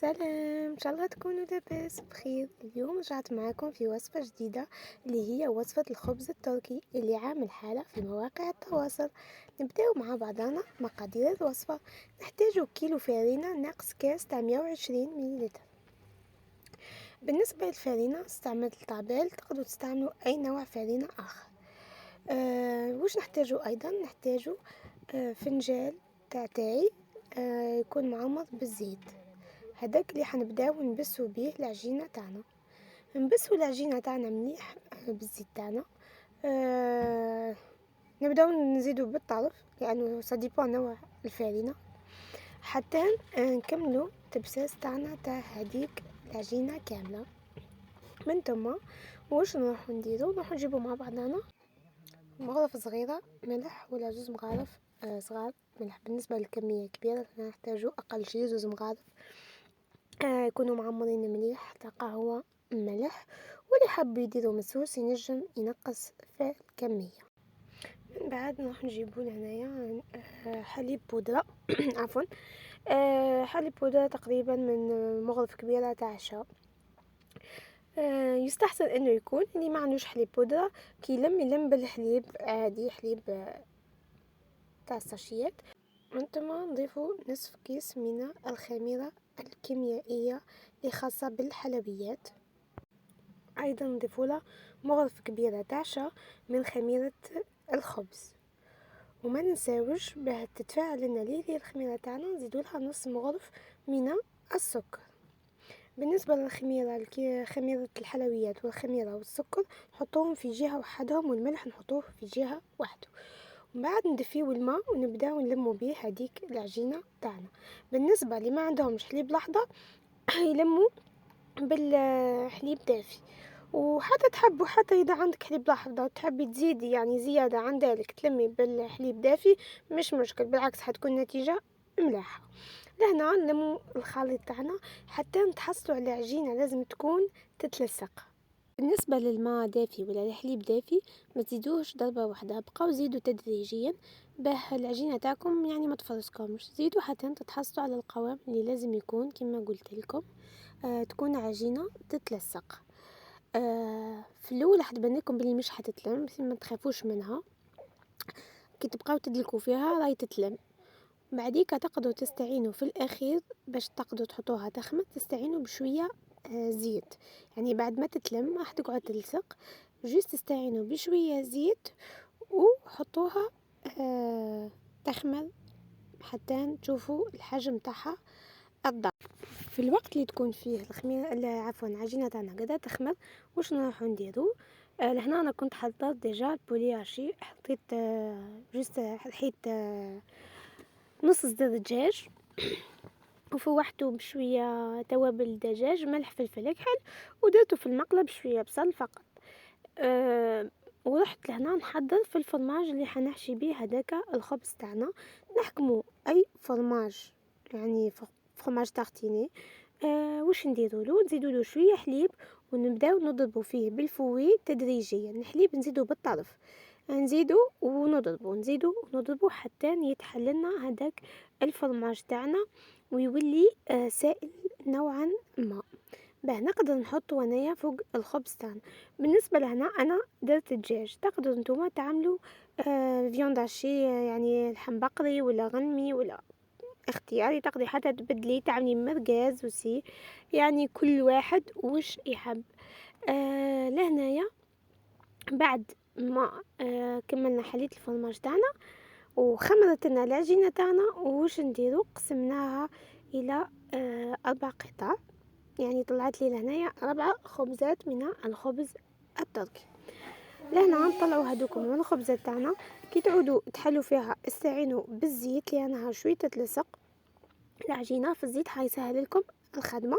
سلام، ان شاء الله تكونوا لاباس بخير. اليوم رجعت معكم في وصفة جديدة اللي هي وصفة الخبز التركي اللي عامل حالة في مواقع التواصل. نبداو مع بعضنا. مقادير الوصفة: نحتاج كيلو فرينة ناقص كاس تاع 120 مليلتر. بالنسبة للفرينة استعملت الطابال، تقدروا تستعملوا اي نوع فرينة اخر. واش نحتاجو ايضا؟ نحتاجو فنجان تاع تاي يكون معمر بالزيت، هذاك اللي حنبداو نبسو بيه العجينه تاعنا. نبسو العجينه تاعنا مليح بالزيت تاعنا. نبداو نزيدو بالطرف لانه صديبو نوع الفرينه حتى نكملو تبساس تاعنا تاع هذيك العجينه كامله. من ثم واش نروح نديرو؟ نروح نجيبو مع بعضنا مغرفه صغيره ملح ولا زوز مغارف صغار ملح. بالنسبه للكميه كبيره نحتاجو اقل شيء زوز مغارف يكونوا معمرين مليح تاع قهوه ملح. واللي حاب يديرو مسوس ينجم ينقص في الكميه. من بعد نروح نجيبو لهنايا حليب بودره عفوا حليب بودره تقريبا من مغرف كبيره تاع شاي. يستحسن انه يكون اللي ما عندوش حليب بودره كي يلم بالحليب عادي، حليب تاع الساشيات. من ثم نضيفو نصف كيس من الخميره الكيميائيه اللي خاصه بالحلويات. ايضا نضيفوله مغرف كبيره تاع شاي من خميره الخبز. وما ننساوش باه تتفاعل لنا لي الخميره تاعنا نزيدولها نص مغرف من السكر. بالنسبه للخميره خميره الحلويات والخميره والسكر نحطوهم في جهه وحدهم، والملح نحطوه في جهه وحده. ومن بعد ندفيو الماء ونبداو نلمو به هذيك العجينه تاعنا. بالنسبه اللي ما عندهمش حليب لحظه يلموا بالحليب دافي. وحتى تحبوا حتى اذا عندك حليب لحظه تحبي تزيدي يعني زياده عن ذلك تلمي بالحليب دافي مش مشكل، بالعكس حتكون نتيجه ملاحه. لهنا نلمو الخليط تاعنا حتى نتحصلوا على عجينه لازم تكون تتلصق. بالنسبه للماء دافي ولا الحليب دافي ما تزيدوش ضربه واحده، بقاو زيدوا تدريجيا باه العجينه تاعكم يعني ما تفرسكمش. زيدوا حتى تتحصلوا على القوام اللي لازم يكون كما قلت لكم تكون عجينه تتلصق. في الاول حتبان لكم بلي مش حتتلم، ما تخافوش منها، كي تبقاو تدلكوا فيها راهي تتلم. بعديك تقدروا تستعينوا في الاخير باش تقدروا تحطوها تخمر، تستعينوا بشويه زيت. يعني بعد ما تتلم راح تقعد تلصق، جوست تستعينوا بشويه زيت وحطوها تخمر حتى تشوفوا الحجم تاعها الضعف. في الوقت اللي تكون فيه الخميره عفوا العجينه تاعنا قاعده تخمر واش نروحو نديرو؟ لهنا انا كنت حضرت ديجا البولياشي، حطيت جوست حيت نص صدر دجاج وفوحته بشويه توابل الدجاج ملح فلفل اكحل ودرته في المقله بشويه بصل فقط. ورحت لهنا نحضر في الفرماج اللي حنحشي بيه هذاك الخبز تاعنا. نحكمو اي فرماج يعني فرماج تارتيني. واش نديرولو؟ نزيدولو شويه حليب ونبداو نضربو فيه بالفوي تدريجيا. الحليب نزيدو بالطرف، نزيدو ونضربو نزيدو ونضربو حتى يتحللنا هذاك الفرماج تاعنا ويولي سائل نوعا ما باه نقدر نحطو هنايا فوق الخبز تاعنا. بالنسبه لهنا انا درت الدجاج، تقدروا نتوما تعملوا فيوند هاشي يعني لحم بقري ولا غنمي ولا اختياري، تقدري حتى تبدلي تعملي مرقاز وسي، يعني كل واحد وش يحب. لهنايا بعد ما كملنا حليت الفرماج تاعنا وخمرت لنا العجينه تاعنا، وش نديرو؟ قسمناها الى 4 قطع، يعني طلعت لي لهنايا 4 خبزات من الخبز التركي. لهنا نطلعوا هذوك من الخبزات تاعنا. كي تعودوا تحلوا فيها استعينوا بالزيت لانها شويه تتلصق العجينه في الزيت، حيسهل لكم الخدمه.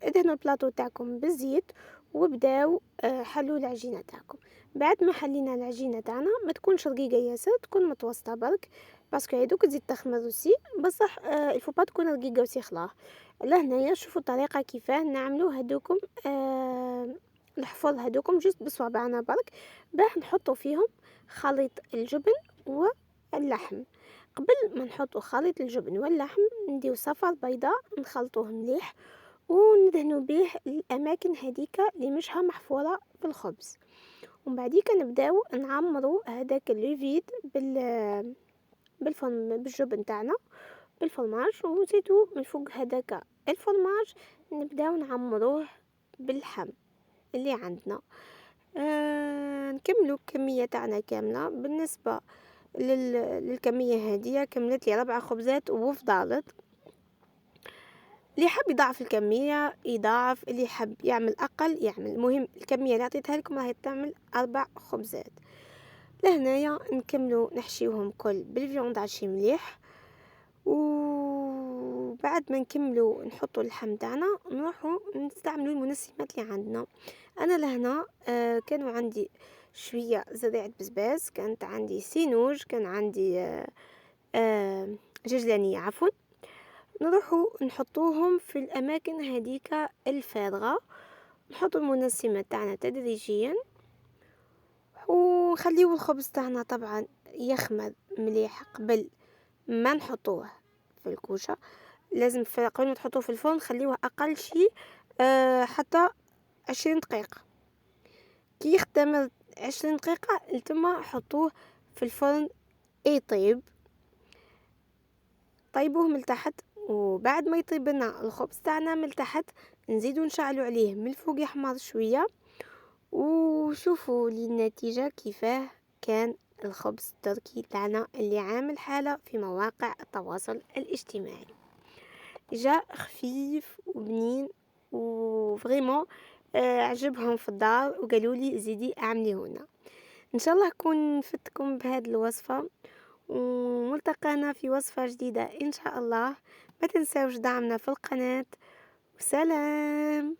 ادهنوا البلاطو تاعكم بالزيت وبداو حلوا العجينه تاعكم. بعد ما حلينا العجينه تاعنا ما تكونش رقيقه ياسر، تكون متوسطه برك باسكو هذوك تزيد تخمر وسي، بصح الفو با تكون رقيقه وسي خلاص. لهنايا شوفوا الطريقه كيفاه نعملوا هذوكم الحفظ هذوكم جست بصوابعنا برك باه نحطوا فيهم خليط الجبن واللحم. قبل ما نحطو خليط الجبن واللحم نديو صفر بيضاء نخلطوه مليح وندهنو به الاماكن هذيك اللي مشها محفوره في الخبز. ومن بعديك نبداو نعمرو هذاك الليفيد بالجبن تاعنا بالفرماج، ونزيدو من فوق هذاك الفرماج نبداو نعمروه باللحم اللي عندنا. نكملو الكميه تاعنا كامله. بالنسبه للكميه هذه كملت لي 4 خبزات وفضلت. اللي حاب يضاعف الكميه يضاعف، اللي حاب يعمل اقل يعمل، المهم الكميه اللي عطيتها لكم راهي تعمل 4 خبزات. لهنايا نكملو نحشيوهم كل بالفيوند عشي مليح، وبعد ما نكملو نحطو اللحم تاعنا نروحو نستعملو المنسمات اللي عندنا. انا لهنا كانوا عندي شويه زريعه بزباز، كانت عندي سينوج، كان عندي ججلانيه عفوا. نروحو نحطوهم في الاماكن هذيك الفارغه، نحطو المنسمات تاعنا تدريجيا، ونخليو الخبز تاعنا طبعا يخمر مليح قبل ما نحطوه في الكوشه. لازم قبل ما تحطوه في الفرن خليوه اقل شيء حتى 20 دقيقه. كي يختمر 20 دقيقه لتما حطوه في الفرن يطيب. طيبوه من تحت، وبعد ما يطيب لنا الخبز تاعنا من تحت نزيدو نشعلو عليه من الفوق يحمر شويه، وشوفوا لي النتيجه كيفاه كان الخبز التركي تاعنا اللي عامل حاله في مواقع التواصل الاجتماعي. جاء خفيف وبنين وفريمون عجبهم في الدار وقالوا لي زيدي اعمليهونا. ان شاء الله كون فتكم بهذه الوصفه، وملتقانا في وصفه جديده ان شاء الله. ما تنساوش دعمنا في القناه، وسلام.